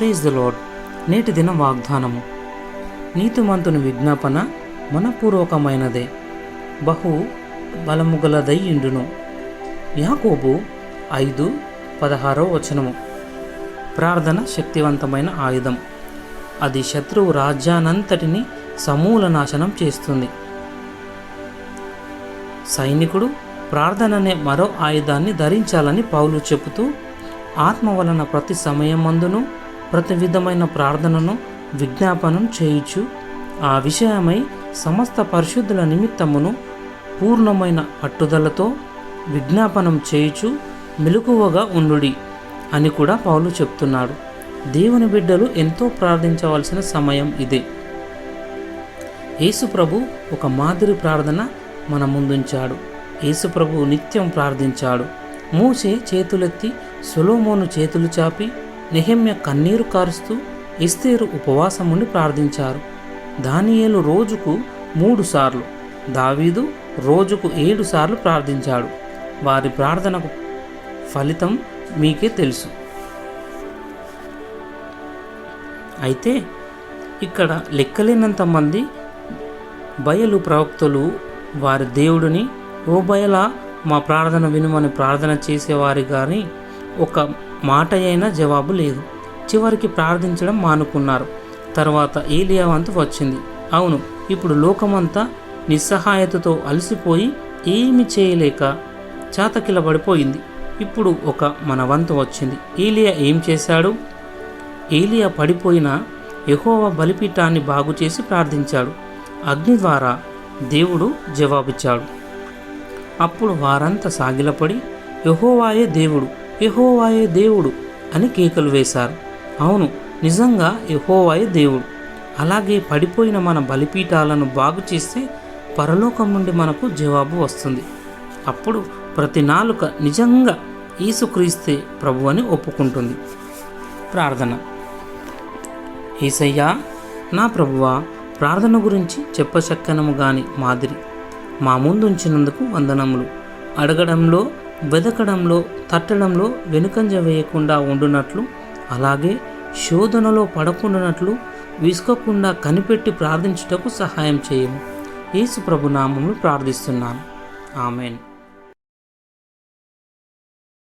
Praise the lord. నేటి దిన వాగ్దానము. నీతిమంతుని విజ్ఞాపన మనపూర్వకమైనదే, బహు బలముగలదై ఇండును. యాకోబు 5:16 ప్రార్థన శక్తివంతమైన ఆయుధం. అది శత్రువు రాజ్యానంతటిని సమూల నాశనం చేస్తుంది. సైనికుడు ప్రార్థననే మరో ఆయుధాన్ని ధరించాలని పౌలు చెబుతూ, ఆత్మ వలన ప్రతి సమయమందును ప్రతి విధమైన ప్రార్థనను విజ్ఞాపనం చేయుచు ఆ విషయమై సమస్త పరిశుద్ధుల నిమిత్తమును పూర్ణమైన పట్టుదలతో విజ్ఞాపనం చేయుచు మెలకువగా ఉండుడి అని కూడా పౌలు చెప్తున్నాడు. దేవుని బిడ్డలు ఎంతో ప్రార్థించవలసిన సమయం ఇదే. యేసు ప్రభు ఒక మాదిరి ప్రార్థన మన ముందుంచాడు. యేసు ప్రభు నిత్యం ప్రార్థించాడు. మోషే చేతులెత్తి, సొలొమోను చేతులు చాపి, నెహెమ్యా కన్నీరు కారుస్తూ, ఎస్తేరు ఉపవాసముండి ప్రార్థించారు. దానియేలు రోజుకు 3 సార్లు, దావీదు రోజుకు 7 సార్లు ప్రార్థించాడు. వారి ప్రార్థనకు ఫలితం మీకే తెలుసు. అయితే ఇక్కడ లెక్కలేనంత మంది బయలు ప్రవక్తలు వారి దేవుడిని, ఓ బయలా మా ప్రార్థన వినుమని ప్రార్థన చేసేవారి కానీ ఒక మాట అయినా జవాబు లేదు. చివరికి ప్రార్థించడం మానుకున్నారు. తర్వాత ఏలియా వంతు వచ్చింది. అవును, ఇప్పుడు లోకమంతా నిస్సహాయతతో అలసిపోయి ఏమి చేయలేక చాతకిలబడిపోయింది. ఇప్పుడు మన వంతు వచ్చింది. ఏలియా ఏం చేశాడు? ఏలియా పడిపోయిన యెహోవా బలిపీఠాన్ని బాగు చేసి ప్రార్థించాడు. అగ్ని ద్వారా దేవుడు జవాబిచ్చాడు. అప్పుడు వారంతా సాగిలపడి, యెహోవాయే దేవుడు, యెహోవాయే దేవుడు అని కేకలు వేశారు. అవును, నిజంగా యెహోవాయే దేవుడు. అలాగే పడిపోయిన మన బలిపీఠాలను బాగు చేస్తే పరలోకం నుండి మనకు జవాబు వస్తుంది. అప్పుడు ప్రతి నాలుక నిజంగా యేసుక్రీస్తే ప్రభు అని ఒప్పుకుంటుంది. ప్రార్థన. యేసయ్యా, నా ప్రభువా, ప్రార్థన గురించి చెప్పశక్కనము గాని మాదిరి మా ముందుంచినందుకు వందనములు. అడగడంలో, వెదకడంలో, తట్టడంలో వెనుకంజ వేయకుండా ఉండునట్లు, అలాగే శోధనలో పడకుండానట్లు విసుకకుండా కనిపెట్టి ప్రార్థించుటకు సహాయం చేయము. యేసు ప్రభు నామములో ప్రార్థిస్తున్నాను. ఆమెన్.